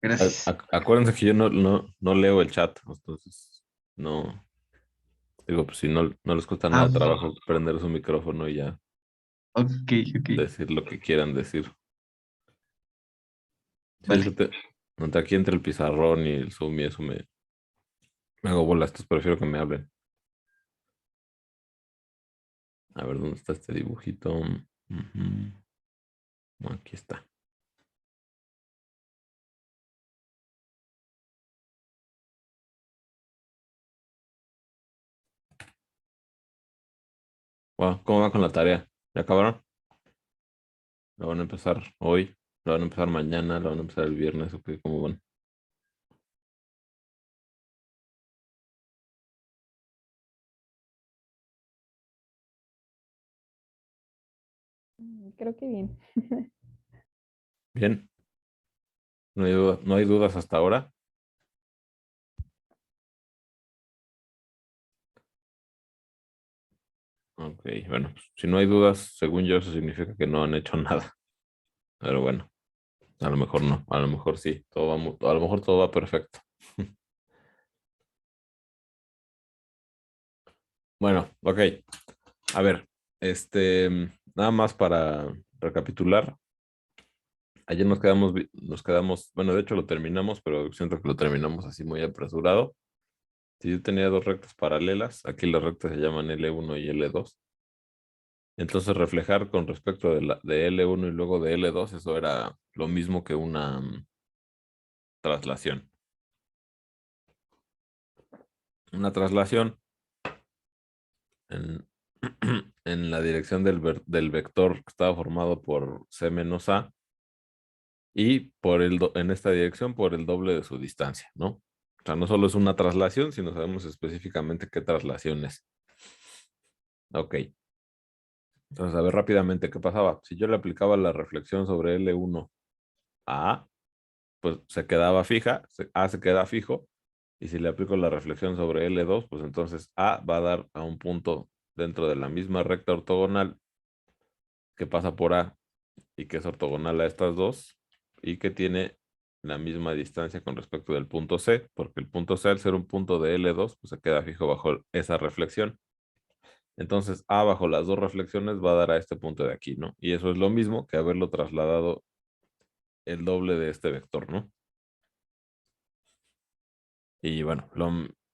Gracias. Acuérdense que yo no leo el chat, entonces no, digo, pues si no les cuesta Ah, nada de trabajo prender su micrófono y ya ok, ok. decir lo que quieran decir. Sí, es que Vale. entre aquí entre el pizarrón y el Zoom y eso me hago bolas, entonces prefiero que me hablen. A ver, ¿dónde está este dibujito? Ujú. Aquí está. Bueno, ¿cómo va con la tarea? ¿Ya acabaron? ¿La van a empezar hoy? ¿La van a empezar mañana? ¿La van a empezar el viernes? ¿O qué? ¿Cómo van? Creo que bien. Bien, no hay dudas hasta ahora. Ok, bueno, pues, si no hay dudas, según yo, eso significa que no han hecho nada. Pero bueno, a lo mejor no, a lo mejor sí, a lo mejor todo va perfecto. Bueno, ok, a ver, nada más para recapitular. Ayer nos quedamos, bueno, de hecho lo terminamos, pero siento que lo terminamos así muy apresurado. Si yo tenía dos rectas paralelas, aquí las rectas se llaman L1 y L2. Entonces reflejar con respecto de L1 y luego de L2, eso era lo mismo que una traslación. Una traslación en, en la dirección del vector que estaba formado por C menos A y en esta dirección por el doble de su distancia, ¿no? O sea, no solo es una traslación, sino sabemos específicamente qué traslación es. Ok, entonces a ver rápidamente qué pasaba. Si yo le aplicaba la reflexión sobre L1 a A, pues se quedaba fija, A se queda fijo, y si le aplico la reflexión sobre L2, pues entonces A va a dar a un punto dentro de la misma recta ortogonal que pasa por A y que es ortogonal a estas dos y que tiene la misma distancia con respecto del punto C, porque el punto C al ser un punto de L2, pues se queda fijo bajo esa reflexión. Entonces A bajo las dos reflexiones va a dar a este punto de aquí, ¿no? Y eso es lo mismo que haberlo trasladado el doble de este vector, ¿no? Y bueno,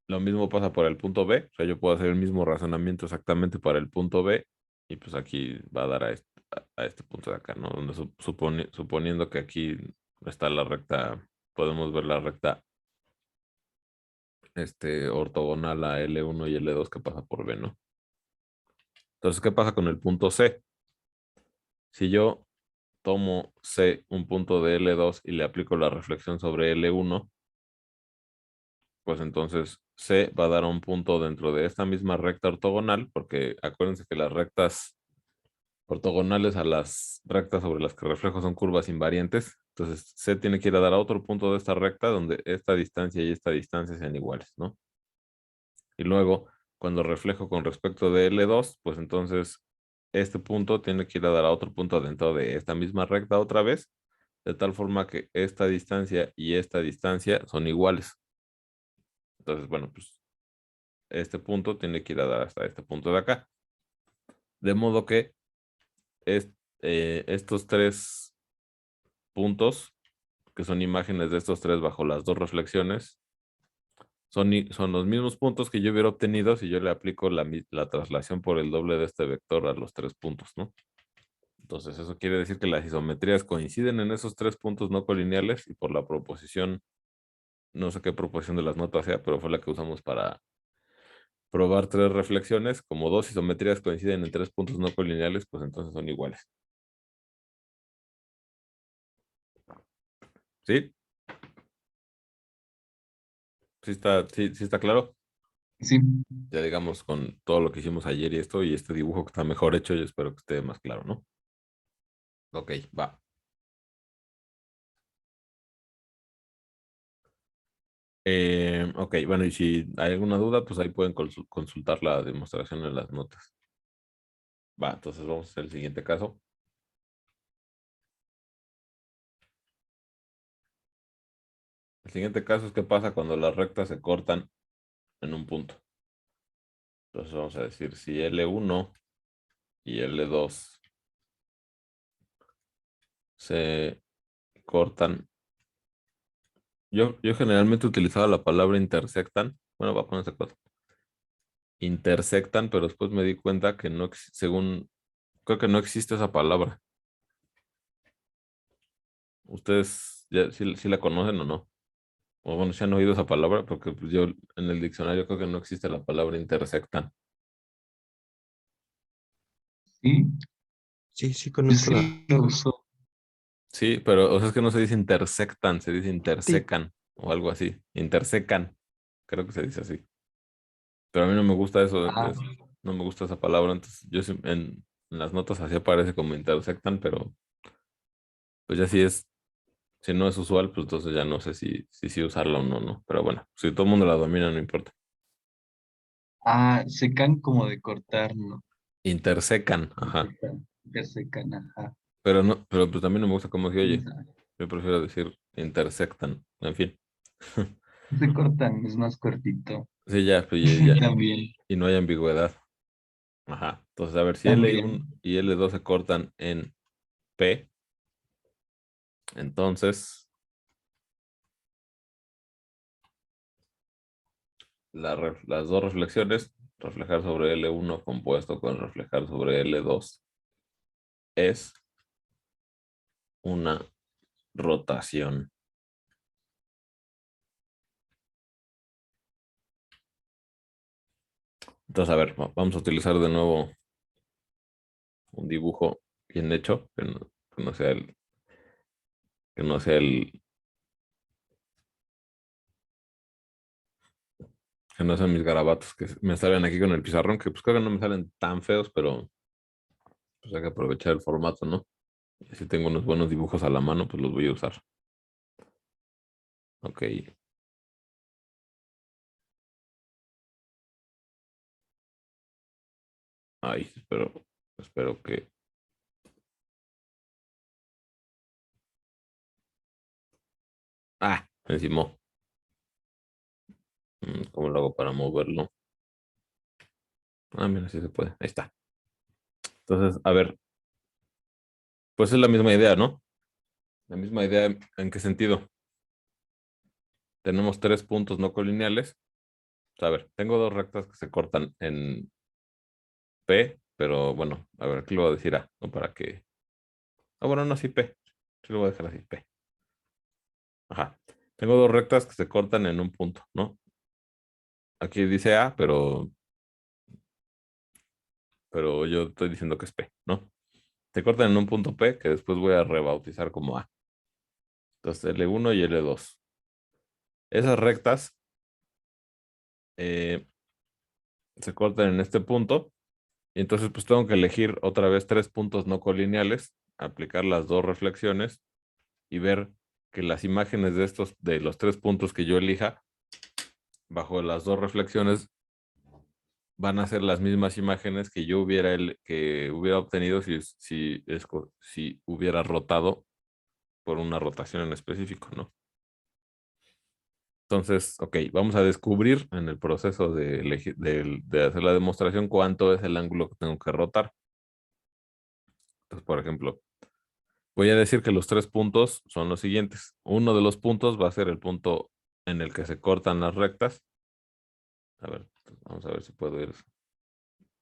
lo mismo pasa por el punto B, o sea, yo puedo hacer el mismo razonamiento exactamente para el punto B y pues aquí va a dar a este punto de acá, ¿no? Donde suponiendo que aquí está la recta, podemos ver la recta ortogonal a L1 y L2 que pasa por B, ¿no? Entonces, ¿qué pasa con el punto C? Si yo tomo C, un punto de L2 y le aplico la reflexión sobre L1, pues entonces C va a dar un punto dentro de esta misma recta ortogonal, porque acuérdense que las rectas ortogonales a las rectas sobre las que reflejo son curvas invariantes. Entonces C tiene que ir a dar a otro punto de esta recta donde esta distancia y esta distancia sean iguales, ¿no? Y luego, cuando reflejo con respecto de L2, pues entonces este punto tiene que ir a dar a otro punto dentro de esta misma recta otra vez, de tal forma que esta distancia y esta distancia son iguales. Entonces, bueno, pues este punto tiene que ir a dar hasta este punto de acá. De modo que es, estos tres puntos, que son imágenes de estos tres bajo las dos reflexiones, son los mismos puntos que yo hubiera obtenido si yo le aplico la traslación por el doble de este vector a los tres puntos, ¿no? Entonces, eso quiere decir que las isometrías coinciden en esos tres puntos no colineales y por la proposición, no sé qué proposición de las notas sea, pero fue la que usamos para probar tres reflexiones, como dos isometrías coinciden en tres puntos no colineales, pues entonces son iguales. ¿Sí? Sí está claro. Sí, Ya digamos con todo lo que hicimos ayer y esto y este dibujo que está mejor hecho, yo espero que esté más claro, ¿no? Ok, va. Ok, bueno, y si hay alguna duda, pues ahí pueden consultar la demostración en las notas. Va, entonces vamos a hacer el siguiente caso. siguiente caso es qué pasa cuando las rectas se cortan en un punto. Entonces vamos a decir si L1 y L2 se cortan. Yo generalmente utilizaba la palabra intersectan. Bueno, va a ponerse cuatro. Intersectan, pero después me di cuenta que no, según, creo que no existe esa palabra. ¿Ustedes ya sí la conocen o no? O bueno, si han oído esa palabra, porque pues, yo en el diccionario creo que no existe la palabra intersectan. Sí, Sí, yo conozco la... sí lo uso. Sí, pero o sea, es que no se dice intersectan, se dice Sí, intersecan o algo así. Intersecan, creo que se dice así. Pero a mí no me gusta eso, Ah, no me gusta esa palabra, entonces yo en las notas así aparece como intersectan, pero pues ya si no es usual, pues entonces ya no sé si sí usarla o no, ¿no? Pero bueno, si todo el mundo la domina, no importa. secan como de cortar, ¿no? Intersecan, ajá. Secan, que secan, ajá. Pero no, pero pues también no me gusta cómo se ¿Quién oye. sabe? Yo prefiero decir intersectan, en fin. Se cortan, es más cortito. Sí, ya, pues ya, También, y no hay ambigüedad. Ajá. Entonces, a ver, si L1 también. y L2 se cortan en P, entonces las dos reflexiones, reflejar sobre L1 compuesto con reflejar sobre L2, es una rotación. Entonces, a ver, vamos a utilizar de nuevo un dibujo bien hecho, que no sea que no sea que no sean mis garabatos que me salen aquí con el pizarrón, que pues creo que no me salen tan feos, pero pues hay que aprovechar el formato, ¿no? Y si tengo unos buenos dibujos a la mano, pues los voy a usar. Ok. Ay, espero que. Ah, encima. ¿Cómo lo hago para moverlo? Ah, mira, sí se puede. Ahí está. Entonces, a ver, pues es la misma idea, ¿no? La misma idea, ¿en qué sentido? Tenemos tres puntos no colineales. A ver, tengo dos rectas que se cortan en P, pero bueno, a ver, aquí lo voy a decir A, ¿no? Para que. Ah, bueno, no, sí P. Sí lo voy a dejar así, P. Ajá. Tengo dos rectas que se cortan en un punto, ¿no? Aquí dice A, pero yo estoy diciendo que es P, ¿no? Se cortan en un punto P que después voy a rebautizar como A. Entonces L1 y L2. Esas rectas eh, se cortan en este punto y entonces pues tengo que elegir otra vez tres puntos no colineales, aplicar las dos reflexiones y ver que las imágenes de los tres puntos que yo elija bajo las dos reflexiones van a ser las mismas imágenes que yo que hubiera obtenido si hubiera rotado por una rotación en específico, ¿no? Entonces, ok, vamos a descubrir en el proceso de hacer la demostración cuánto es el ángulo que tengo que rotar. Entonces, por ejemplo, voy a decir que los tres puntos son los siguientes. Uno de los puntos va a ser el punto en el que se cortan las rectas. A ver, vamos a ver si puedo ir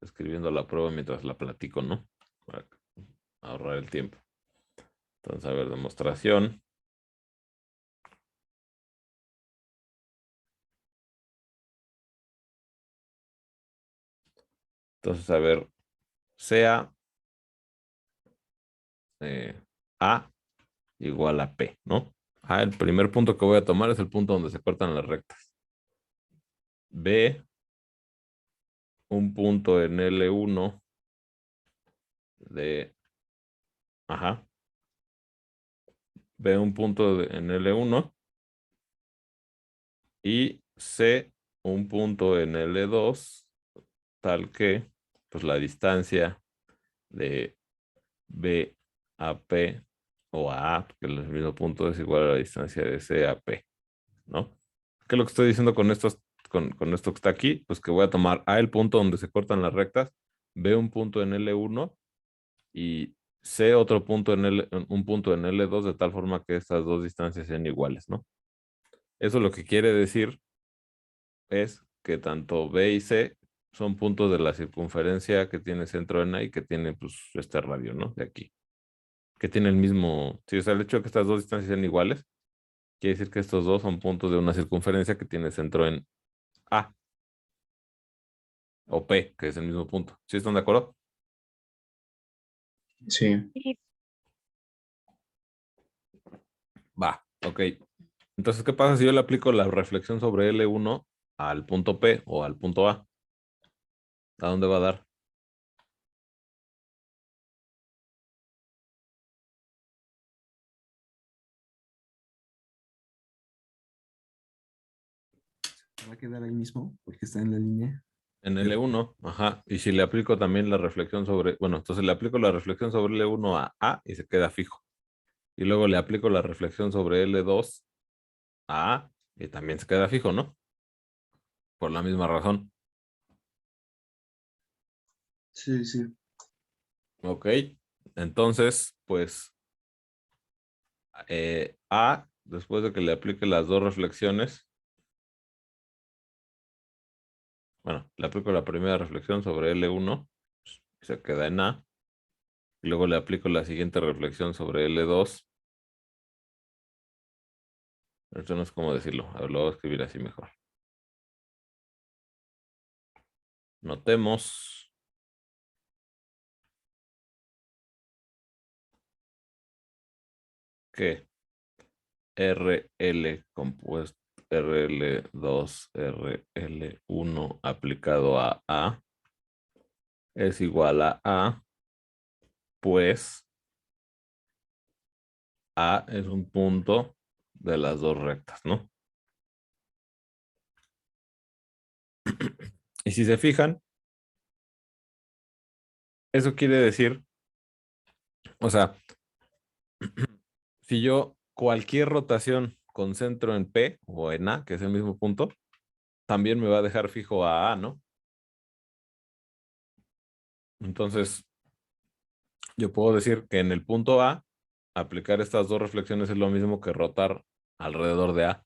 escribiendo la prueba mientras la platico, ¿no? Para ahorrar el tiempo. Entonces, a ver, demostración. Entonces, a ver, sea eh, A igual a P, ¿no? El primer punto que voy a tomar es el punto donde se cortan las rectas. B, un punto en L1 de, ajá, B un punto en L1 y C un punto en L2, tal que, pues la distancia de B a P o a A, porque el mismo punto es igual a la distancia de C a P. ¿no? ¿Qué es lo que estoy diciendo con con esto que está aquí? Pues que voy a tomar A el punto donde se cortan las rectas, B un punto en L1 y C otro punto en un punto en L2 de tal forma que estas dos distancias sean iguales, ¿no? Eso lo que quiere decir es que tanto B y C son puntos de la circunferencia que tiene centro en A y que tiene pues este radio, ¿no? De aquí. Que tiene el mismo, sí, o sea, el hecho de que estas dos distancias sean iguales, quiere decir que estos dos son puntos de una circunferencia que tiene centro en A o P, que es el mismo punto. ¿Sí están de acuerdo? Sí. Sí. Va, ok. Entonces, ¿qué pasa si yo le aplico la reflexión sobre L1 al punto P o al punto A? ¿A dónde va a dar? Va a quedar ahí mismo porque está en la línea. En L1, ajá. Y si le aplico también la reflexión sobre, bueno, entonces le aplico la reflexión sobre L1 a A y se queda fijo. Y luego le aplico la reflexión sobre L2 a A y también se queda fijo, ¿no? Por la misma razón. Sí, sí. Ok. Entonces, pues A, después de que le aplique las dos reflexiones, bueno, le aplico la primera reflexión sobre L1, se queda en A. Y luego le aplico la siguiente reflexión sobre L2. Esto no es cómo decirlo. A ver, lo voy a escribir así mejor. Notemos que RL compuesto RL2, RL1 aplicado a A es igual a, pues A es un punto de las dos rectas, ¿no? Y si se fijan, eso quiere decir, o sea, si yo cualquier rotación concentro en P o en A, que es el mismo punto, también me va a dejar fijo a A, ¿no? Entonces, yo puedo decir que en el punto A, aplicar estas dos reflexiones es lo mismo que rotar alrededor de A.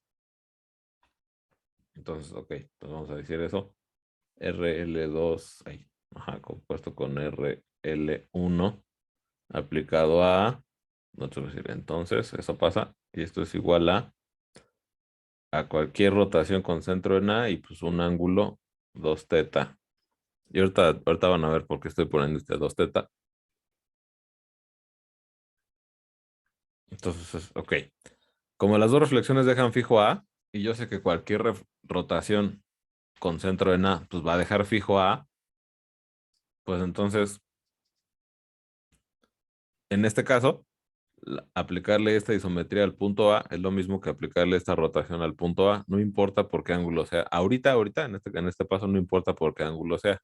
Entonces, ok, pues vamos a decir eso. RL2, ahí, ajá, compuesto con RL1 aplicado a A. Nosotros decir, entonces, eso pasa. Y esto es igual a cualquier rotación con centro en A y pues un ángulo 2 teta. Y ahorita van a ver por qué estoy poniendo este 2 teta. Entonces, ok. Como las dos reflexiones dejan fijo a A, y yo sé que cualquier rotación con centro en A, pues va a dejar fijo a A, pues entonces, en este caso, aplicarle esta isometría al punto A es lo mismo que aplicarle esta rotación al punto A. No importa por qué ángulo sea. Ahorita, en este paso, no importa por qué ángulo sea.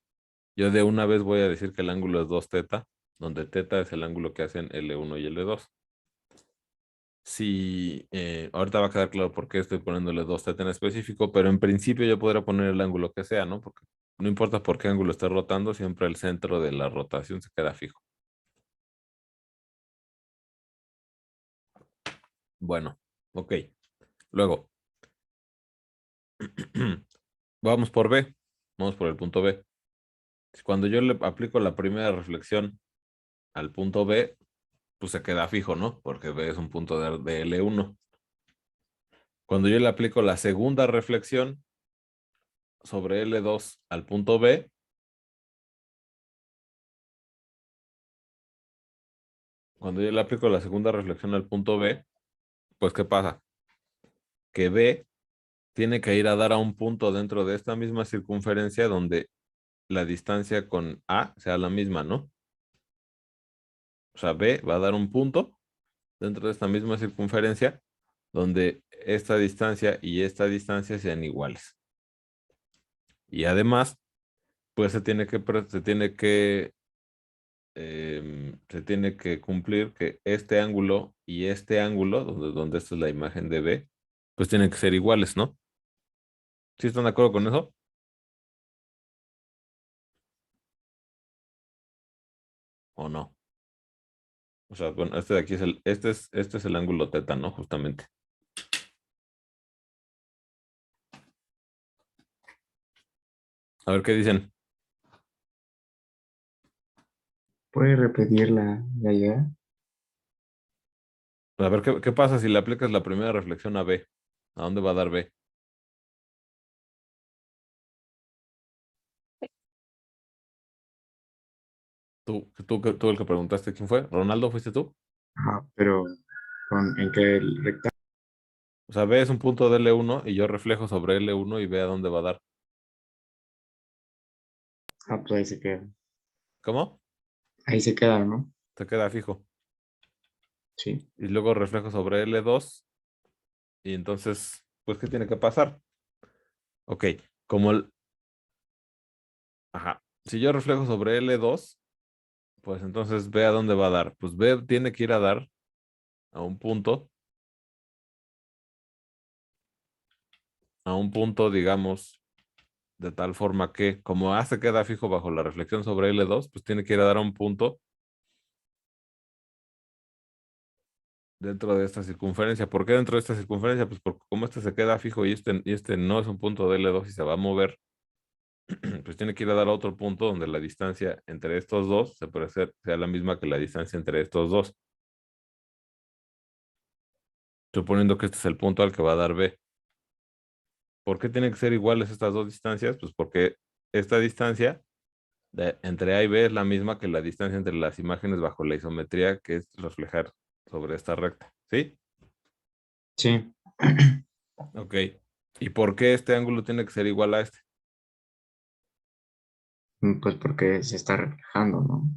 Yo de una vez voy a decir que el ángulo es 2 teta, donde teta es el ángulo que hacen L1 y L2. Si ahorita va a quedar claro por qué estoy poniéndole 2 teta en específico, pero en principio yo podría poner el ángulo que sea, ¿no? Porque no importa por qué ángulo esté rotando, siempre el centro de la rotación se queda fijo. Bueno, ok. Luego, vamos por B. Vamos por el punto B. Cuando yo le aplico la primera reflexión al punto B, pues se queda fijo, ¿no? Porque B es un punto de L1. Cuando yo le aplico la segunda reflexión sobre L2 al punto B, cuando yo le aplico la segunda reflexión al punto B, pues ¿qué pasa? Que B tiene que ir a dar a un punto dentro de esta misma circunferencia donde la distancia con A sea la misma, ¿no? O sea, B va a dar un punto dentro de esta misma circunferencia donde esta distancia y esta distancia sean iguales. Y además, pues se tiene que cumplir que este ángulo y este ángulo, donde esta es la imagen de B, pues tienen que ser iguales, ¿no? ¿Sí están de acuerdo con eso? ¿O no? O sea, bueno, este de aquí es este es el ángulo teta, ¿no? Justamente. A ver qué dicen. ¿Puede repetir la idea? A ver qué pasa si le aplicas la primera reflexión a B. ¿A dónde va a dar B? Tú el que preguntaste quién fue. ¿Ronaldo fuiste tú? Ajá, pero en que el rectángulo. O sea, B es un punto de L1 y yo reflejo sobre L1 y ve a dónde va a dar. Ah, pues ahí se queda. ¿Cómo? Ahí se queda, ¿no? Se queda fijo. Sí. Y luego reflejo sobre L2 y entonces, pues, ¿qué tiene que pasar? Ok, como el... Ajá. Si yo reflejo sobre L2, pues entonces ve a dónde va a dar. Pues B tiene que ir a dar a un punto, digamos, de tal forma que, como A se queda fijo bajo la reflexión sobre L2, pues tiene que ir a dar a un punto dentro de esta circunferencia. ¿Por qué dentro de esta circunferencia? Pues porque como este se queda fijo y este no es un punto de L2 y se va a mover, pues tiene que ir a dar a otro punto donde la distancia entre estos dos se puede hacer, sea la misma que la distancia entre estos dos. Suponiendo que este es el punto al que va a dar B. ¿Por qué tienen que ser iguales estas dos distancias? Pues porque esta distancia entre A y B es la misma que la distancia entre las imágenes bajo la isometría, que es reflejar sobre esta recta. ¿Sí? Sí. Ok. ¿Y por qué este ángulo tiene que ser igual a este? Pues porque se está reflejando, ¿no?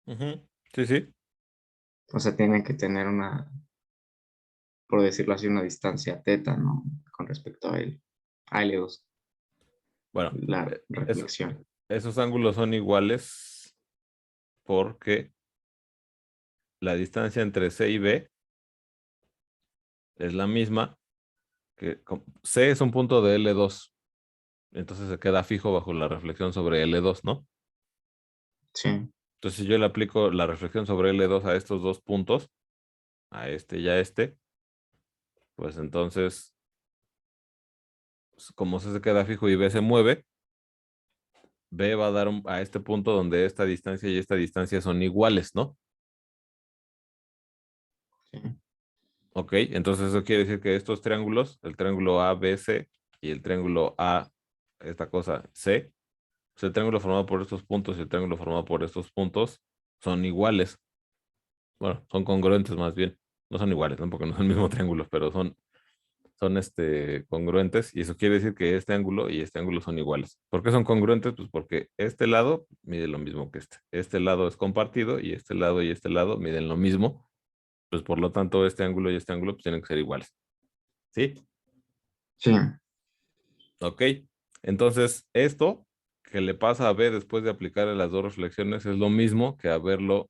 Ujú. Sí, sí. O sea, tiene que tener por decirlo así, una distancia teta, ¿no? Con respecto a L2, Bueno, la eso- reflexión. esos ángulos son iguales porque la distancia entre C y B es la misma que C es un punto de L2. Entonces se queda fijo bajo la reflexión sobre L2, ¿no? Sí, Entonces, si yo le aplico la reflexión sobre L2 a estos dos puntos, a este y a este, pues entonces, como C se queda fijo y B se mueve, B va a dar a este punto donde esta distancia y esta distancia son iguales, ¿no? sí, Ok, entonces eso quiere decir que estos triángulos, el triángulo ABC y el triángulo A, esta cosa C, pues el triángulo formado por estos puntos y el triángulo formado por estos puntos son iguales. Bueno, son congruentes más bien. No son iguales, ¿no? Porque no son el mismo triángulo, pero son congruentes y eso quiere decir que este ángulo y este ángulo son iguales. ¿Por qué son congruentes? Pues porque este lado mide lo mismo que este. Este lado es compartido y este lado miden lo mismo. Pues por lo tanto, este ángulo y este ángulo pues, tienen que ser iguales. ¿Sí? sí, Ok. Entonces, esto que le pasa a B después de aplicarle las dos reflexiones es lo mismo que haberlo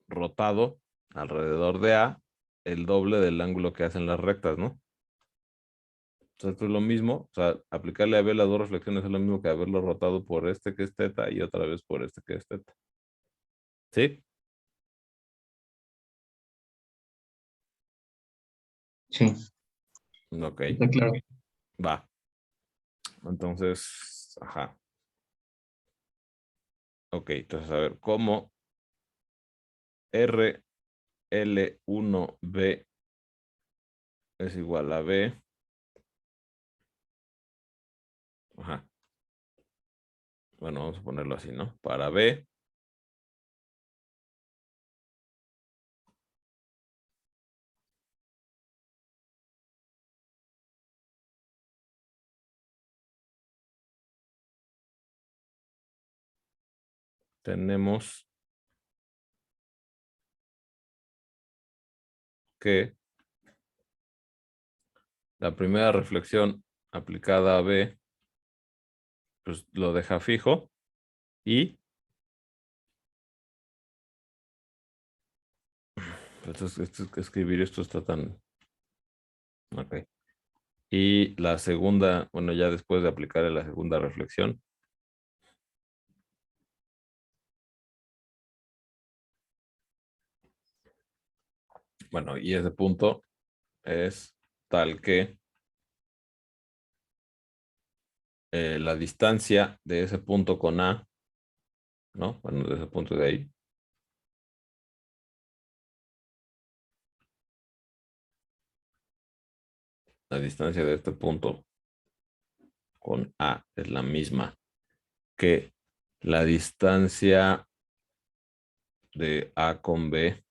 rotado alrededor de A el doble del ángulo que hacen las rectas, ¿no? Entonces, esto es lo mismo, o sea, aplicarle a B las dos reflexiones es lo mismo que haberlo rotado por este que es teta y otra vez por este que es teta. ¿Sí? sí. Ok, Está claro. va. Entonces, ajá. Ok, entonces a ver, ¿cómo RL1B es igual a B? Ajá. Bueno, vamos a ponerlo así, ¿no? Para B tenemos que la primera reflexión aplicada a B, pues lo deja fijo y escribir esto está tan Ok. Y la segunda, bueno, ya después de aplicar la segunda reflexión. Bueno, y ese punto es tal que la distancia de ese punto con A, ¿no? Bueno, de ese punto de ahí. La distancia de este punto con A es la misma que la distancia de A con B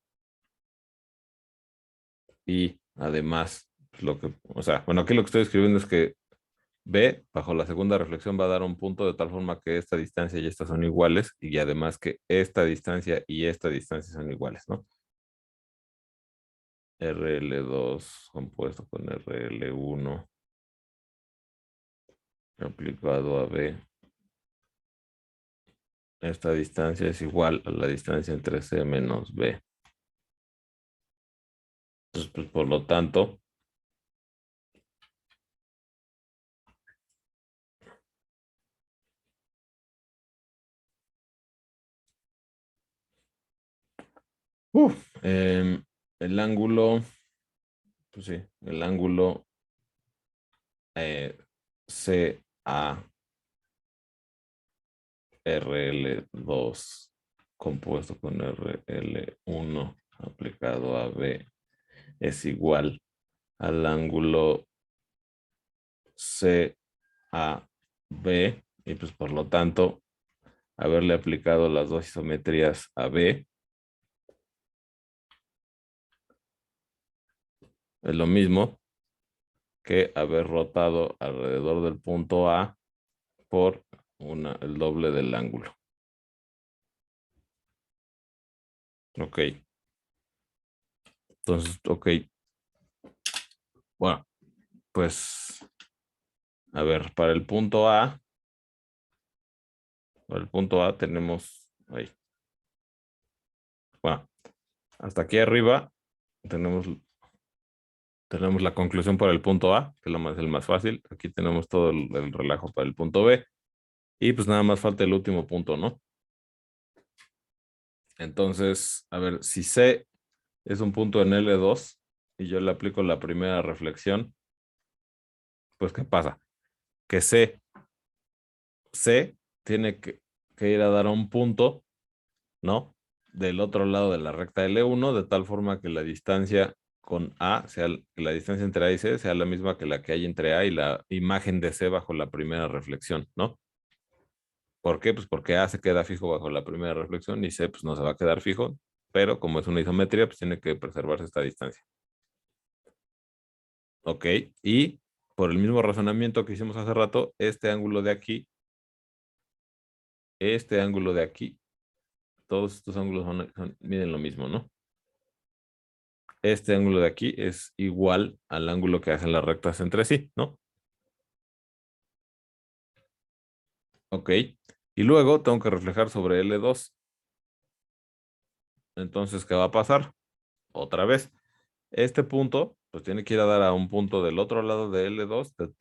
y además, pues, o sea, bueno, aquí lo que estoy escribiendo es que B, bajo la segunda reflexión, va a dar un punto de tal forma que esta distancia y esta son iguales y además que esta distancia y esta distancia son iguales, ¿no? RL2 compuesto con RL1 aplicado a B. Esta distancia es igual a la distancia entre C menos B. Entonces, pues, por lo tanto, el ángulo, pues sí, el ángulo CARL2 compuesto con RL1 aplicado a B es igual al ángulo CAB y pues por lo tanto haberle aplicado las dos isometrías a B es lo mismo que haber rotado alrededor del punto A por el doble del ángulo. Ok. Entonces, ok. Bueno, pues, a ver, para el punto A tenemos ahí. Bueno, hasta aquí arriba tenemos la conclusión para el punto A, que es el más fácil. Aquí tenemos todo el relajo para el punto B. Y pues nada más falta el último punto, ¿no? Entonces, a ver, si C es un punto en L2 y yo le aplico la primera reflexión, pues ¿qué pasa? Que C tiene que ir a dar a un punto, ¿no? Del otro lado de la recta L1, de tal forma que la distancia con A, que la distancia entre A y C sea la misma que la que hay entre A y la imagen de C bajo la primera reflexión, ¿no? ¿Por qué? Pues porque A se queda fijo bajo la primera reflexión y C pues no se va a quedar fijo, pero como es una isometría, pues tiene que preservarse esta distancia. Ok, y por el mismo razonamiento que hicimos hace rato, este ángulo de aquí, todos estos ángulos miden lo mismo, ¿no? Este ángulo de aquí es igual al ángulo que hacen las rectas entre sí, ¿no? Ok, y luego tengo que reflejar sobre L2. Entonces, ¿qué va a pasar? Otra vez, este punto, pues tiene que ir a dar a un punto del otro lado de L2,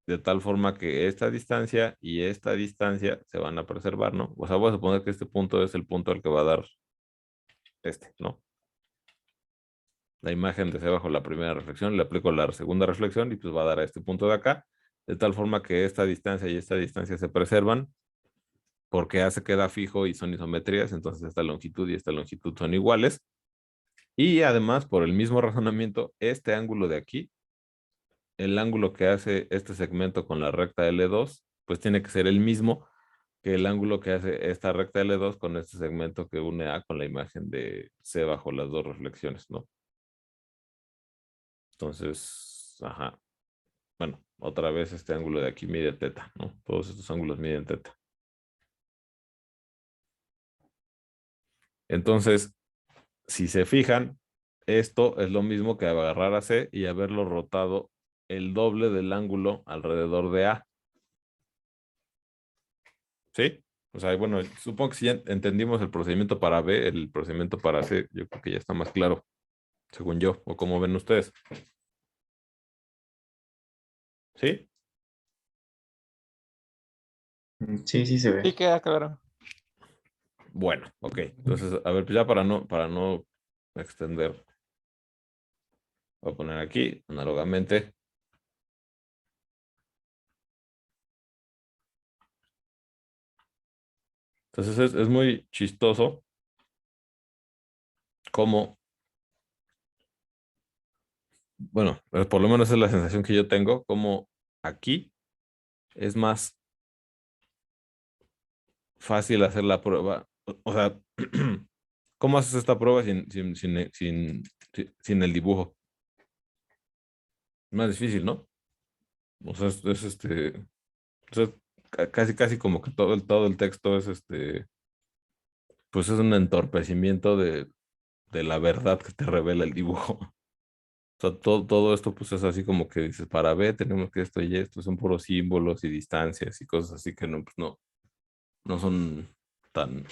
de tal forma que esta distancia y esta distancia se van a preservar, ¿no? O sea, voy a suponer que este punto es el punto al que va a dar ¿no? La imagen de C bajo la primera reflexión, le aplico la segunda reflexión y pues va a dar a este punto de acá, de tal forma que esta distancia y esta distancia se preservan porque A se queda fijo y son isometrías, entonces esta longitud y esta longitud son iguales. Y además, por el mismo razonamiento, este ángulo de aquí, el ángulo que hace este segmento con la recta L2, pues tiene que ser el mismo que el ángulo que hace esta recta L2 con este segmento que une A con la imagen de C bajo las dos reflexiones, ¿no? Entonces, ajá. Bueno, otra vez este ángulo de aquí mide teta, ¿no? Todos estos ángulos miden teta. Entonces, si se fijan, esto es lo mismo que agarrar a C y haberlo rotado el doble del ángulo alrededor de A. ¿Sí? O sea, bueno, supongo que si ya entendimos el procedimiento para B, el procedimiento para C, yo creo que ya está más claro, según yo, o como ven ustedes. ¿Sí? Sí, sí se Sí, ve. queda claro. Bueno, ok. Entonces, a ver, pues ya para no extender, voy a poner aquí, análogamente. Entonces es muy chistoso cómo, bueno, por lo menos es la sensación que yo tengo, como aquí es más fácil hacer la prueba. O sea, ¿cómo haces esta prueba sin el dibujo? Es más difícil, ¿no? O sea, o sea, casi como que todo el texto es pues es un entorpecimiento de la verdad que te revela el dibujo. O sea, todo esto pues es así como que dices, para B tenemos que esto y esto, son puros símbolos y distancias y cosas así que no, pues no son tan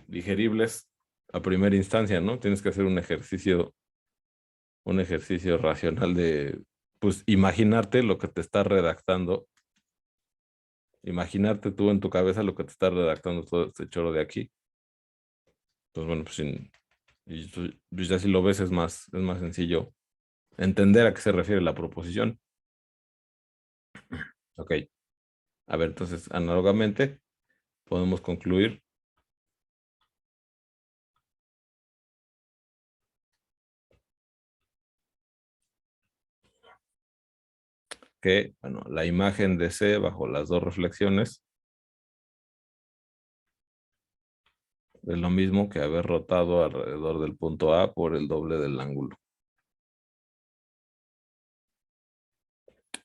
digeribles a primera instancia, ¿no? Tienes que hacer un ejercicio racional de, pues, imaginarte lo que te está redactando, imaginarte tú en tu cabeza lo que te está redactando todo este choro de aquí. Pues bueno, pues, pues ya si lo ves es más sencillo entender a qué se refiere la proposición. Ok. A ver, entonces, análogamente, podemos concluir que, bueno, la imagen de C bajo las dos reflexiones es lo mismo que haber rotado alrededor del punto A por el doble del ángulo.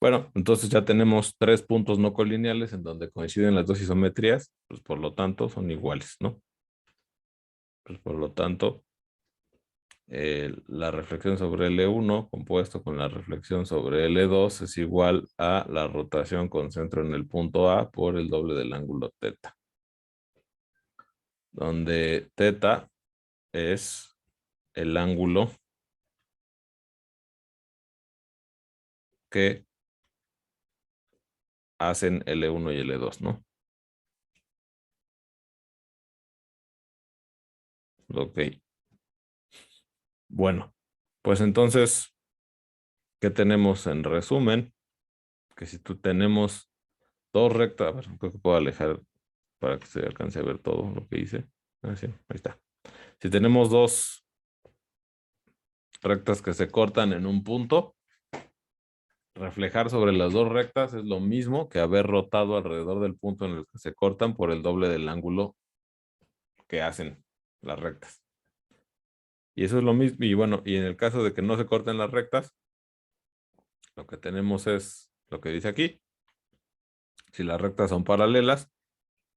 Bueno, entonces ya tenemos 3 puntos no colineales en donde coinciden las dos isometrías, pues por lo tanto son iguales, ¿no? Pues por lo tanto, la reflexión sobre L1 compuesto con la reflexión sobre L2 es igual a la rotación con centro en el punto A por el doble del ángulo teta, donde teta es el ángulo que hacen L1 y L2, ¿no? Ok. Bueno, pues entonces, ¿qué tenemos en resumen? Que si tú tenemos dos rectas, a ver, creo que puedo alejar para que se alcance a ver todo lo que hice. Ah, sí, ahí está. Si tenemos dos rectas que se cortan en un punto, reflejar sobre las dos rectas es lo mismo que haber rotado alrededor del punto en el que se cortan por el doble del ángulo que hacen las rectas. Y eso es lo mismo. Y bueno, y en el caso de que no se corten las rectas, lo que tenemos es lo que dice aquí. Si las rectas son paralelas,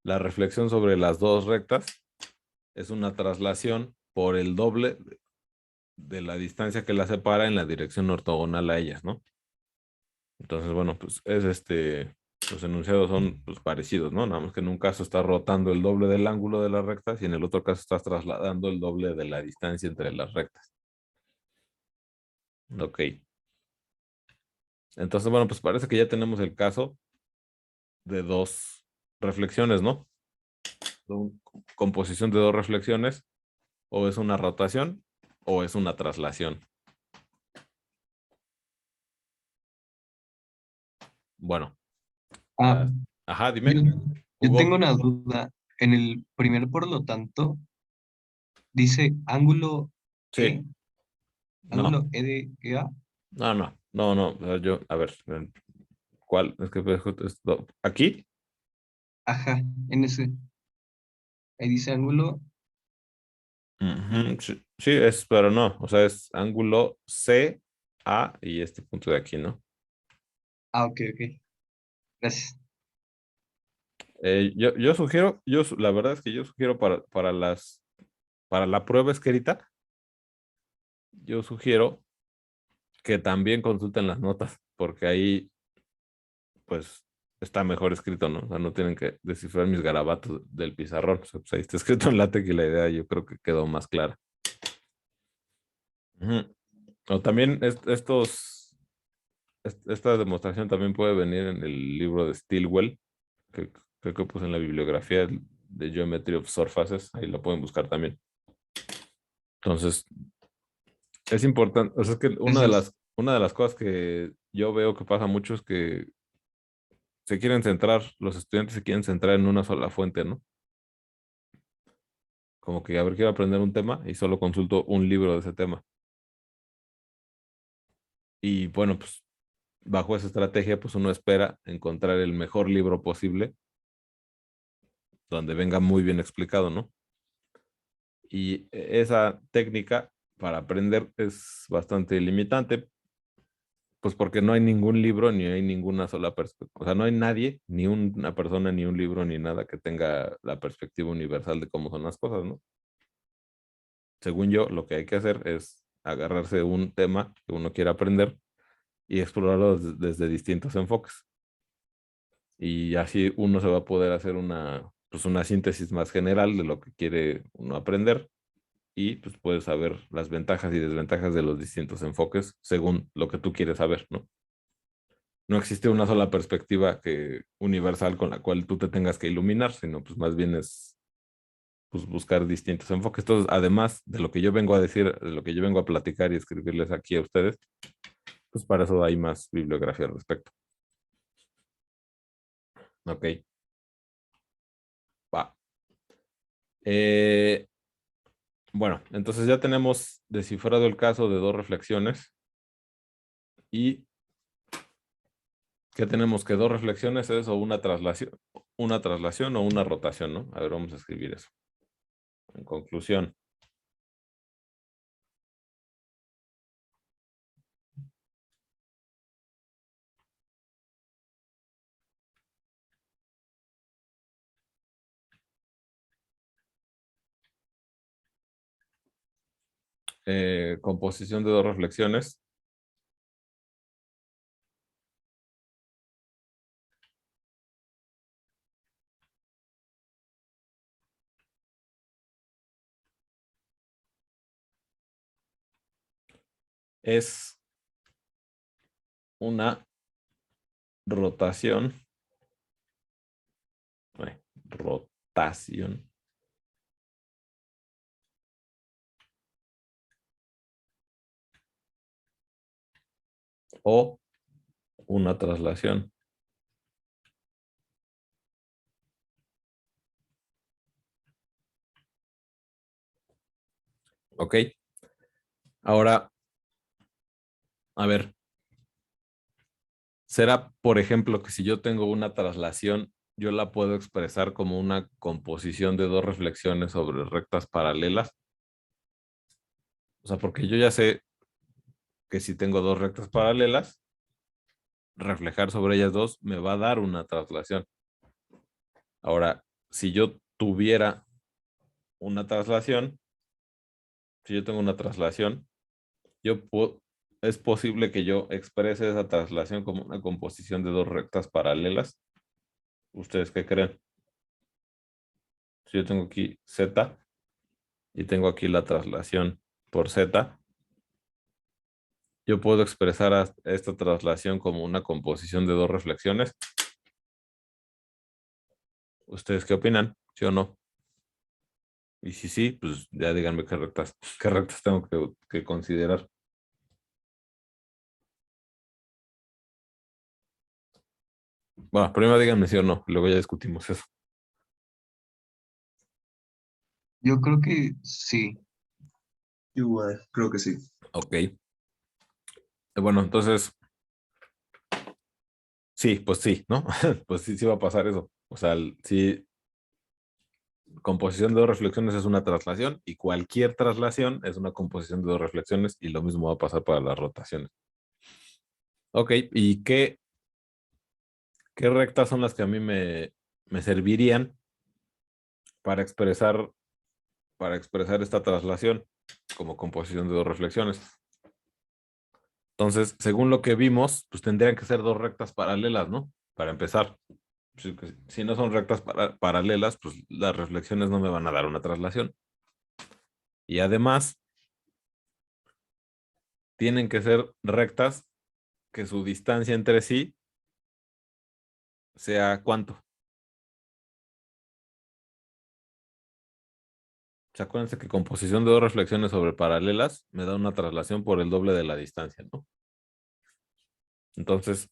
la reflexión sobre las dos rectas es una traslación por el doble de la distancia que las separa en la dirección ortogonal a ellas, ¿no? Entonces, bueno, pues los enunciados son pues, parecidos, ¿no? Nada más que en un caso estás rotando el doble del ángulo de las rectas y en el otro caso estás trasladando el doble de la distancia entre las rectas. Ok. Entonces, bueno, pues parece que ya tenemos el caso de dos reflexiones, ¿no? Composición de dos reflexiones, o es una rotación o es una traslación. Bueno, Ah, ajá, yo, dime, yo tengo Hugo. una duda. En el primer, por lo tanto, dice ángulo E, Sí, no, ángulo E de EA. no, o sea, a ver, ¿cuál? Es que pues, aquí, Ajá, en ese. Ahí dice ángulo. ujú, sí, sí, pero no, o sea, es ángulo C, A y este punto de aquí, ¿no? Ah, ok, ok. Gracias. Yo sugiero, la verdad es que yo sugiero para la prueba escrita, yo sugiero que también consulten las notas, porque ahí, pues, está mejor escrito, ¿no? O sea, no tienen que descifrar mis garabatos del pizarrón. O sea, pues ahí está escrito en látex y la idea yo creo que quedó más clara. Ujú. O también esta demostración también puede venir en el libro de Stilwell, que creo que puse en la bibliografía de Geometry of Surfaces, ahí lo pueden buscar también. Entonces, es importante, o sea, es que una de las cosas que yo veo que pasa mucho es que los estudiantes se quieren centrar en una sola fuente, ¿no? Como que, a ver, quiero aprender un tema y solo consulto un libro de ese tema. Y bueno, pues bajo esa estrategia, pues uno espera encontrar el mejor libro posible, donde venga muy bien explicado, ¿no? Y esa técnica para aprender es bastante limitante, pues porque no hay ningún libro ni hay ninguna sola perspectiva. O sea, no hay nadie, ni una persona, ni un libro, ni nada que tenga la perspectiva universal de cómo son las cosas, ¿no? Según yo, lo que hay que hacer es agarrarse un tema que uno quiera aprender y explorarlo desde distintos enfoques. Y así uno se va a poder hacer pues una síntesis más general de lo que quiere uno aprender y pues puedes saber las ventajas y desventajas de los distintos enfoques según lo que tú quieres saber, ¿no? No existe una sola perspectiva universal con la cual tú te tengas que iluminar, sino pues más bien es pues, buscar distintos enfoques. Entonces, además de lo que yo vengo a decir, de lo que yo vengo a platicar y escribirles aquí a ustedes, pues para eso hay más bibliografía al respecto. Ok. Va. Bueno, entonces ya tenemos descifrado el caso de dos reflexiones. ¿Y qué tenemos? Que dos reflexiones es o una traslación o una rotación, ¿no? A ver, vamos a escribir eso. En conclusión. Composición de dos reflexiones. Es una rotación. Rotación. O una traslación. Ok. Ahora, a ver. ¿Será, por ejemplo, que si yo tengo una traslación, yo la puedo expresar como una composición de dos reflexiones sobre rectas paralelas? O sea, porque yo ya sé que si tengo dos rectas paralelas, reflejar sobre ellas dos me va a dar una traslación. Ahora, si yo tuviera una traslación, si yo tengo una traslación, es posible que yo exprese esa traslación como una composición de dos rectas paralelas. ¿Ustedes qué creen? Si yo tengo aquí Z y tengo aquí la traslación por Z, yo puedo expresar esta traslación como una composición de dos reflexiones. ¿Ustedes qué opinan? ¿Sí o no? Y si sí, pues ya díganme qué rectas tengo que considerar. Bueno, primero díganme sí o no, luego ya discutimos eso. Yo creo que sí. Igual, creo que sí. Ok. Bueno, entonces, sí, pues sí, ¿no? Pues sí, sí va a pasar eso. O sea, sí, composición de dos reflexiones es una traslación y cualquier traslación es una composición de dos reflexiones y lo mismo va a pasar para las rotaciones. Ok, ¿y qué rectas son las que a mí me servirían para expresar esta traslación como composición de dos reflexiones? Entonces, según lo que vimos, pues tendrían que ser dos rectas paralelas, ¿no? Para empezar. Si no son rectas paralelas, pues las reflexiones no me van a dar una traslación. Y además, tienen que ser rectas que su distancia entre sí sea ¿cuánto? ¿Se acuérdense que composición de dos reflexiones sobre paralelas me da una traslación por el doble de la distancia, ¿no? Entonces,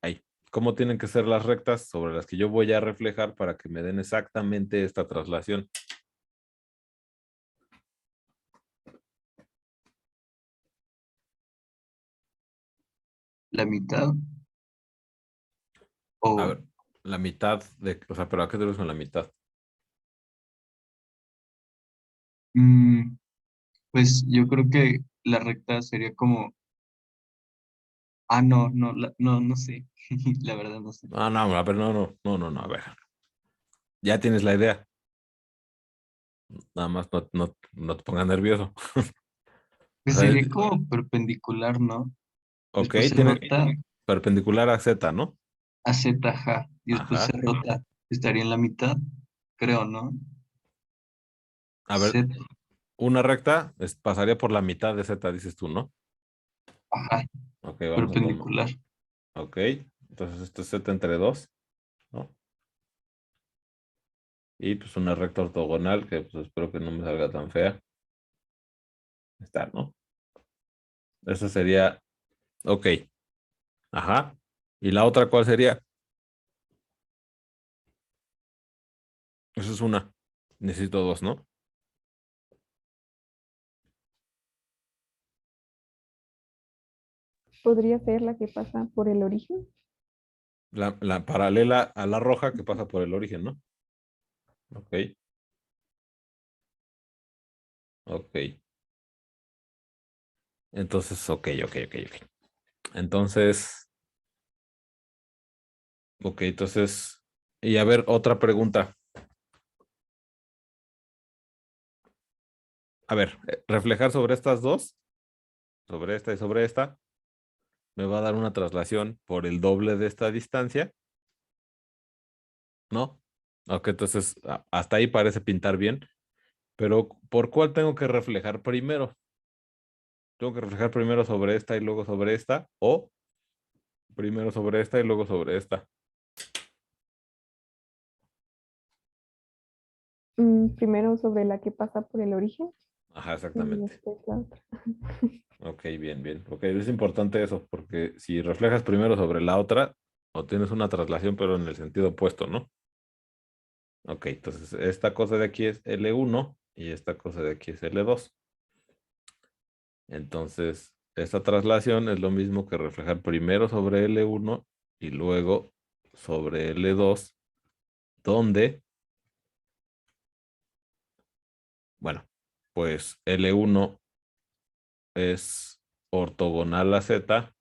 ahí. ¿Cómo tienen que ser las rectas sobre las que yo voy a reflejar para que me den exactamente esta traslación? La mitad A o ver, la mitad de, o sea, ¿pero a qué te refieres con la mitad? mm, pues yo creo que la recta sería como, no sé, la verdad no sé. Ah, no, a ver, no, a ver. Ya tienes la idea. Nada más no te pongas nervioso. O Pues sea, sería como perpendicular, ¿no? ok, Después se tiene rota perpendicular a Z, ¿no? a Z, ajá, y después se Ajá. rota, estaría en la mitad, creo, ¿no? A ver, Z, una recta pasaría por la mitad de Z, dices tú, ¿no? ajá, Ok, vamos a tomar. perpendicular. Ok, entonces esto es Z entre 2, ¿no? Y pues una recta ortogonal que pues espero que no me salga tan fea. Está, ¿no? Esa sería, ok, ajá. ¿Y la otra cuál sería? Esa es una. Necesito dos, ¿no? Podría ser la que pasa por el origen. La paralela a la roja que pasa por el origen, ¿no? Ok, ok. Entonces, ok. Entonces, ok, entonces, y a ver, otra pregunta. A ver, reflejar sobre estas dos, sobre esta y sobre esta, me va a dar una traslación por el doble de esta distancia, ¿no? Ok, entonces, hasta ahí parece pintar bien, pero ¿por cuál tengo que reflejar primero? ¿Tengo que reflejar primero sobre esta y luego sobre esta? ¿O primero sobre esta y luego sobre esta? Primero sobre la que pasa por el origen Ajá, y exactamente. después la otra. Ok, bien. Ok, es importante eso, porque si reflejas primero sobre la otra, obtienes una traslación, pero en el sentido opuesto, ¿no? Ok, entonces esta cosa de aquí es L1 y esta cosa de aquí es L2. Entonces, esta traslación es lo mismo que reflejar primero sobre L1 y luego sobre L2, donde, bueno, pues L1 es ortogonal a Z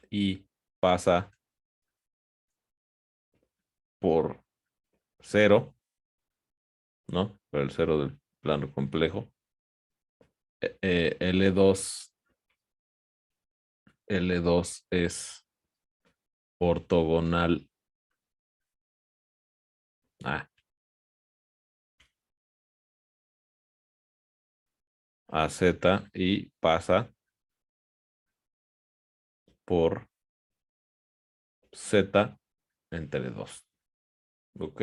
y pasa por cero, ¿no? Por el cero del plano complejo. L2, L2 es ortogonal a, a Z y pasa por Z entre 2. Ok.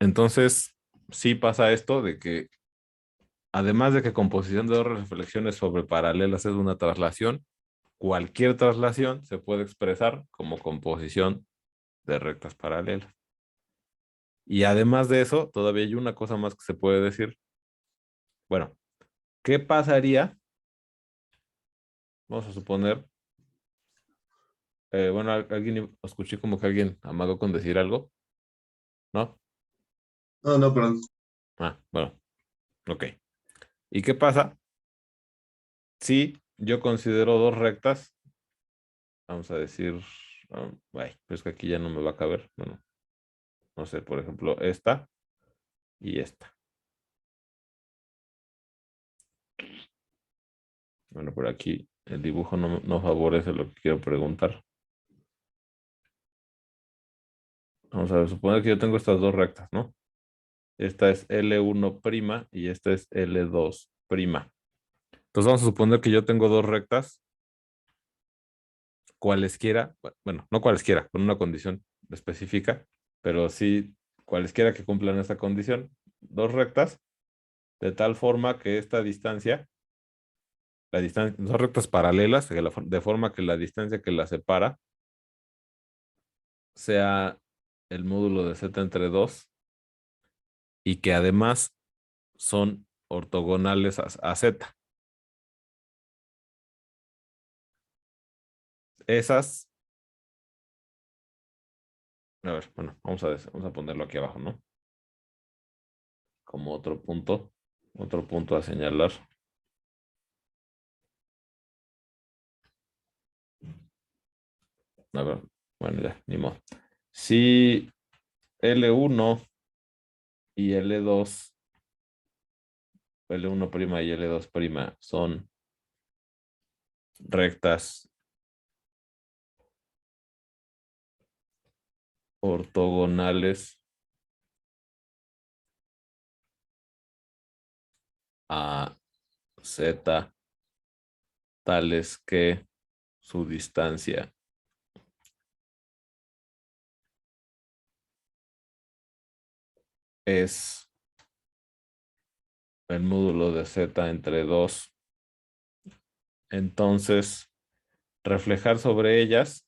Entonces, sí pasa esto de que, además de que composición de dos reflexiones sobre paralelas es una traslación, cualquier traslación se puede expresar como composición de rectas paralelas. Y además de eso, todavía hay una cosa más que se puede decir. Bueno, ¿qué pasaría? Vamos a suponer, bueno, alguien, escuché como que alguien amagó con decir algo, ¿no? No, perdón. Ah, bueno, ok. ¿Y qué pasa si yo considero dos rectas? Vamos a decir, ay, pues que aquí ya no me va a caber. Bueno, no sé, por ejemplo, esta y esta. Bueno, por aquí el dibujo no favorece lo que quiero preguntar. Vamos a ver, suponer que yo tengo estas dos rectas, ¿no? Esta es L1' y esta es L2'. Entonces vamos a suponer que yo tengo dos rectas, cualesquiera, bueno, no cualesquiera, con una condición específica, pero sí cualesquiera que cumplan esta condición, dos rectas, de tal forma que esta distancia, dos rectas paralelas, de forma que la distancia que las separa sea el módulo de z entre 2 y que además son ortogonales a z. Esas, a ver, bueno, vamos a ponerlo aquí abajo, ¿no? Como otro punto a señalar. A ver, bueno, ya, ni modo. Si L1 y L2, L1' y L2' son rectas ortogonales a Z, tales que su distancia es el módulo de Z entre 2. Entonces, reflejar sobre ellas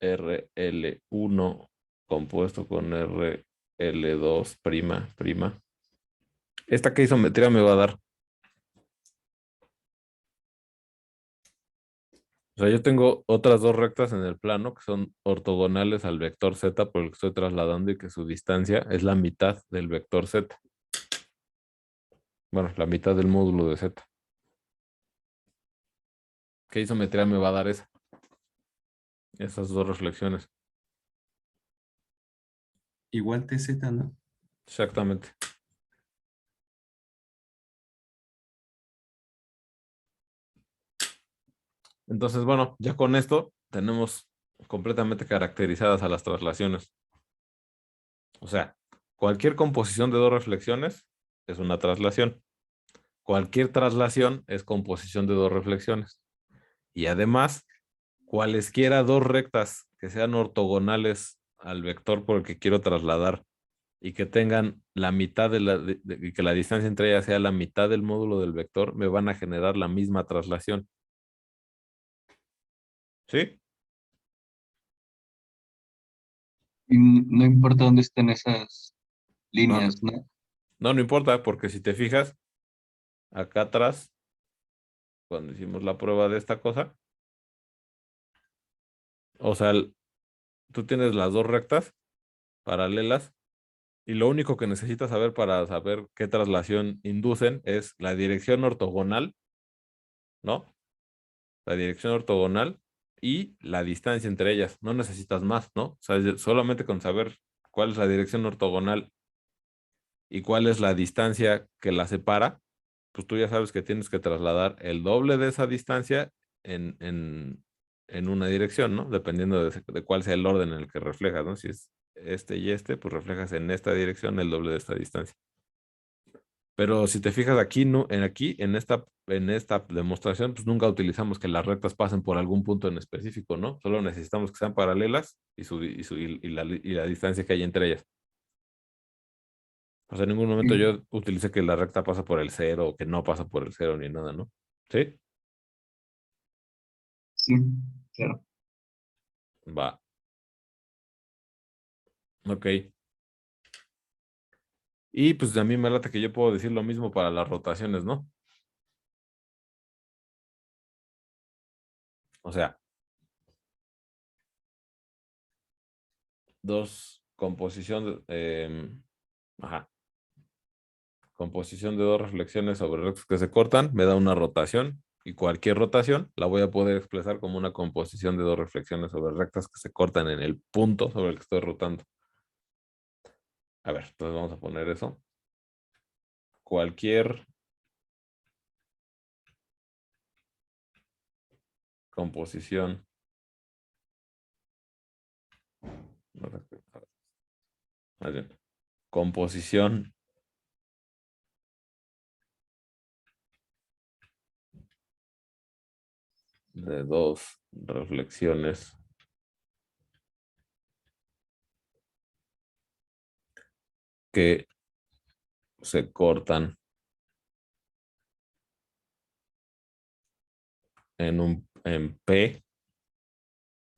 RL1 compuesto con RL2''. ¿Esta qué isometría me va a dar? O sea, yo tengo otras dos rectas en el plano que son ortogonales al vector Z por el que estoy trasladando y que su distancia es la mitad del vector Z. Bueno, la mitad del módulo de Z. ¿Qué isometría me va a dar esa? Esas dos reflexiones. Igual TZ, ¿no? Exactamente. Entonces, bueno, ya con esto tenemos completamente caracterizadas a las traslaciones. O sea, cualquier composición de dos reflexiones es una traslación. Cualquier traslación es composición de dos reflexiones. Y además, cualesquiera dos rectas que sean ortogonales al vector por el que quiero trasladar y que tengan la mitad y que la distancia entre ellas sea la mitad del módulo del vector, me van a generar la misma traslación. ¿Sí? Y no importa dónde estén esas No, líneas, ¿no? no importa, porque si te fijas, acá atrás, cuando hicimos la prueba de esta cosa, o sea, tú tienes las dos rectas paralelas y lo único que necesitas saber para saber qué traslación inducen es la dirección ortogonal, ¿no? La dirección ortogonal y la distancia entre ellas. No necesitas más, ¿no? O sea, solamente con saber cuál es la dirección ortogonal y cuál es la distancia que la separa, pues tú ya sabes que tienes que trasladar el doble de esa distancia en, en, en una dirección, ¿no? Dependiendo de cuál sea el orden en el que reflejas, ¿no? Si es este y este, pues reflejas en esta dirección el doble de esta distancia. Pero si te fijas aquí, no, en esta demostración, pues nunca utilizamos que las rectas pasen por algún punto en específico, ¿no? Solo necesitamos que sean paralelas y la distancia que hay entre ellas. O sea, en ningún momento Sí, yo utilicé que la recta pasa por el cero o que no pasa por el cero ni nada, ¿no? ¿Sí? sí, claro. Va. Ok. Y pues a mí me late que yo puedo decir lo mismo para las rotaciones, ¿no? O sea, ajá. Composición de dos reflexiones sobre rectas que se cortan me da una rotación y cualquier rotación la voy a poder expresar como una composición de dos reflexiones sobre rectas que se cortan en el punto sobre el que estoy rotando. A ver, entonces vamos a poner eso. Cualquier composición Más bien, composición de dos reflexiones que se cortan en P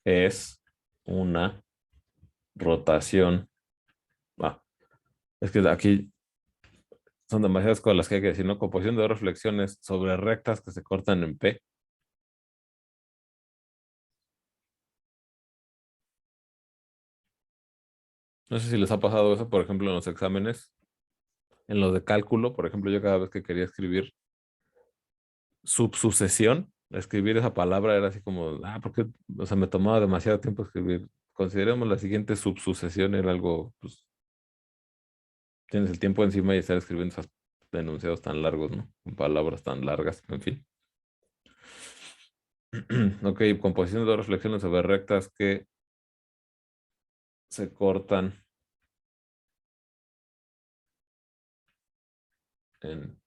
es una rotación. Es que aquí son demasiadas cosas las que hay que decir, ¿no? Composición de dos reflexiones sobre rectas que se cortan en P. No sé si les ha pasado eso, por ejemplo, en los exámenes. En los de cálculo, por ejemplo, yo cada vez que quería escribir subsucesión, escribir esa palabra era así como, porque, o sea, me tomaba demasiado tiempo escribir. Consideremos la siguiente subsucesión, era algo, pues, tienes el tiempo encima y estar escribiendo esos enunciados tan largos, ¿no? Con palabras tan largas, en fin. Ok, composición de dos reflexiones sobre rectas que se cortan en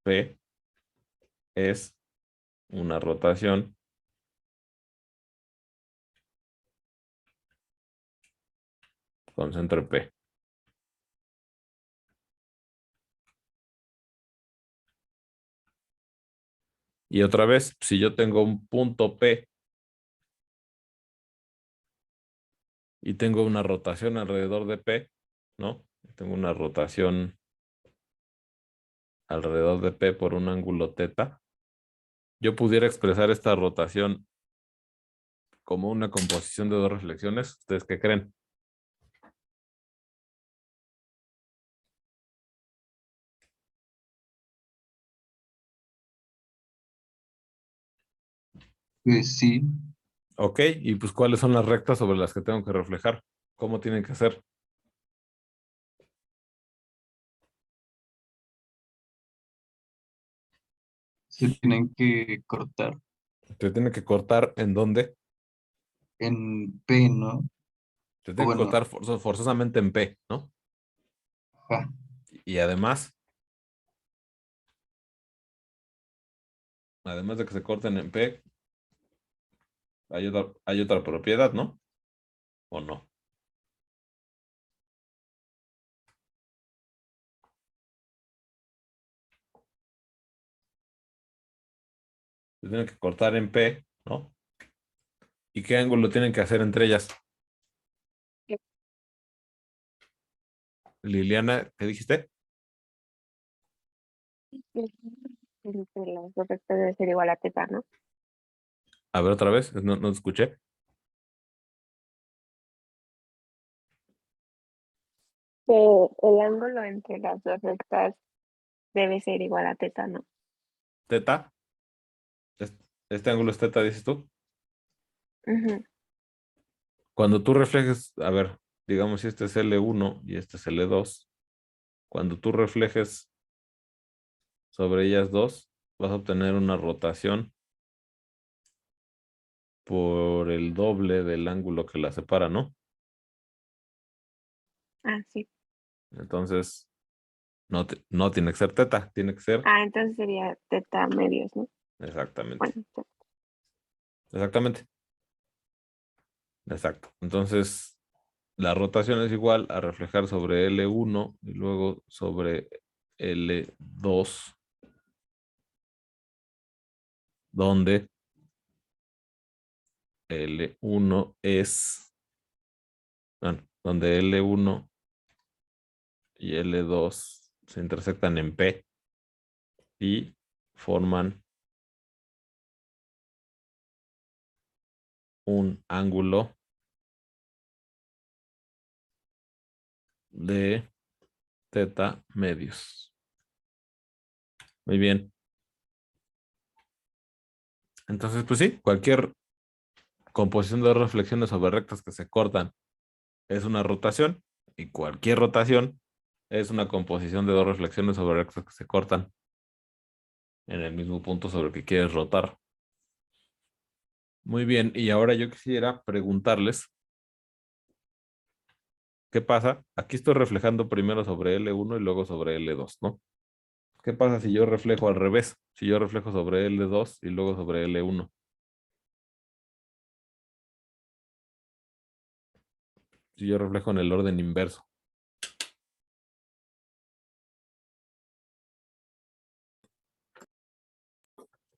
P es una rotación con centro en P. Y otra vez, si yo tengo un punto P y tengo una rotación alrededor de P, ¿no? Tengo una rotación alrededor de P por un ángulo θ. Yo pudiera expresar esta rotación como una composición de dos reflexiones. ¿Ustedes qué creen? Pues sí, Ok, y pues ¿cuáles son las rectas sobre las que tengo que reflejar? ¿Cómo tienen que ser? se tienen que cortar Se tiene que cortar en dónde? en P, ¿no? Se O tiene que bueno, cortar forzosamente en P, ¿no? ajá, Y además de que se corten en P, hay otra propiedad, ¿no? ¿O no? Se tienen que cortar en P, ¿no? ¿Y qué ángulo tienen que hacer entre ellas? Liliana, ¿qué dijiste? Entre las dos rectas debe ser igual a θ, ¿no? A ver otra vez, no te escuché. Que el ángulo entre las dos rectas debe ser igual a θ, ¿no? ¿Teta? Este ángulo es teta, dices tú. Ujú. Cuando tú reflejes, a ver, digamos si este es L1 y este es L2, cuando tú reflejes sobre ellas dos, vas a obtener una rotación por el doble del ángulo que la separa, ¿no? Ah, sí. Entonces, no tiene que ser teta, tiene que ser Ah, entonces sería θ medios, ¿no? exactamente. Bueno, Exactamente. Exacto. Entonces, la rotación es igual a reflejar sobre L1 y luego sobre L2, donde L1 es, bueno, donde L1 y L2 se intersectan en P y forman un ángulo de θ medios. Muy bien. Entonces, pues sí, cualquier composición de dos reflexiones sobre rectas que se cortan es una rotación y cualquier rotación es una composición de dos reflexiones sobre rectas que se cortan en el mismo punto sobre el que quieres rotar. Muy bien, y ahora yo quisiera preguntarles ¿qué pasa? Aquí estoy reflejando primero sobre L1 y luego sobre L2, ¿no? ¿Qué pasa si yo reflejo al revés? Si yo reflejo sobre L2 y luego sobre L1. Si yo reflejo en el orden inverso.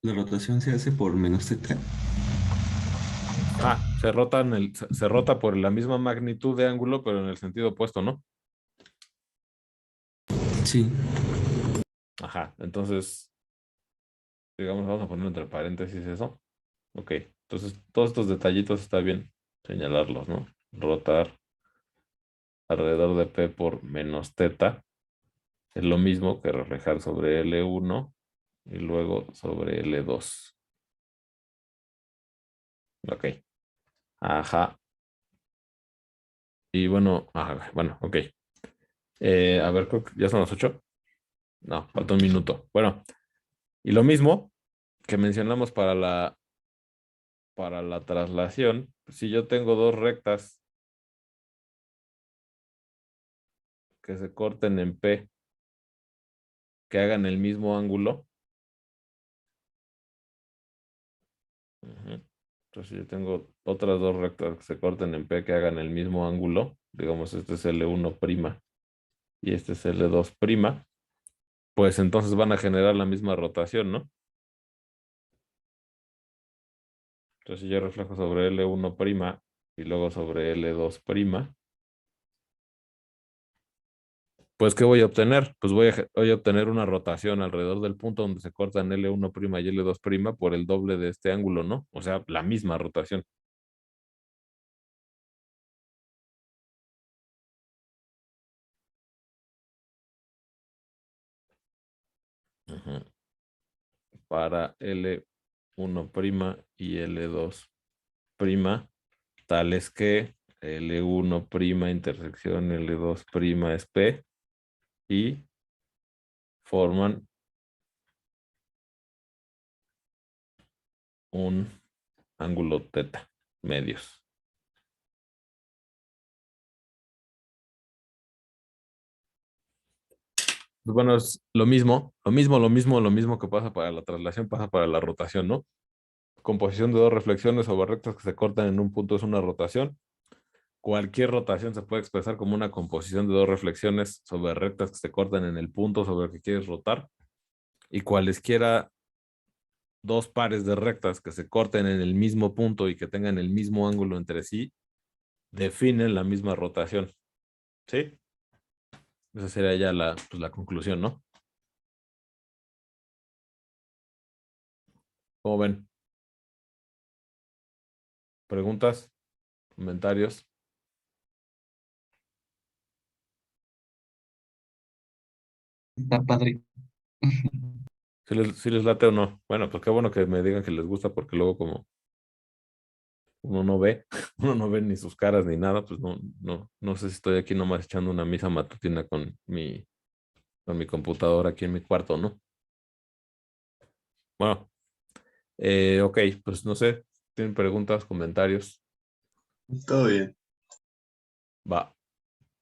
La rotación se hace por menos θ. Ah, se rota por la misma magnitud de ángulo, pero en el sentido opuesto, ¿no? Sí. Ajá, entonces, digamos, vamos a poner entre paréntesis eso. Ok, entonces todos estos detallitos está bien señalarlos, ¿no? Rotar alrededor de P por menos θ es lo mismo que reflejar sobre L1 y luego sobre L2. Ok. Ajá. Y bueno, ok. A ver, creo que ya son las 8. No, falta un minuto. Bueno, y lo mismo que mencionamos para la traslación, si yo tengo dos rectas que se corten en P, que hagan el mismo ángulo. Ujú. Entonces, si yo tengo otras dos rectas que se corten en P que hagan el mismo ángulo, digamos, este es L1' y este es L2', pues entonces van a generar la misma rotación, ¿no? Entonces, si yo reflejo sobre L1' y luego sobre L2', pues, ¿qué voy a obtener? Pues voy a obtener una rotación alrededor del punto donde se cortan L1' y L2' por el doble de este ángulo, ¿no? O sea, la misma rotación. Ujú. Para L1' y L2', tales que L1' intersección L2' es P y forman un ángulo θ, medios. Pues bueno, es lo mismo que pasa para la traslación, pasa para la rotación, ¿no? Composición de dos reflexiones sobre rectas que se cortan en un punto es una rotación. Cualquier rotación se puede expresar como una composición de dos reflexiones sobre rectas que se cortan en el punto sobre el que quieres rotar. Y cualesquiera dos pares de rectas que se corten en el mismo punto y que tengan el mismo ángulo entre sí, definen la misma rotación. ¿Sí? Esa sería ya la conclusión, ¿no? ¿Cómo ven? ¿Preguntas? ¿Comentarios? Está padre. ¿Sí les late o no? Bueno, pues qué bueno que me digan que les gusta porque luego como uno no ve, uno no ve ni sus caras ni nada, pues no sé si estoy aquí nomás echando una misa matutina con mi computadora aquí en mi cuarto, ¿no? Bueno, ok, pues no sé, ¿tienen preguntas, comentarios? Todo bien. Va.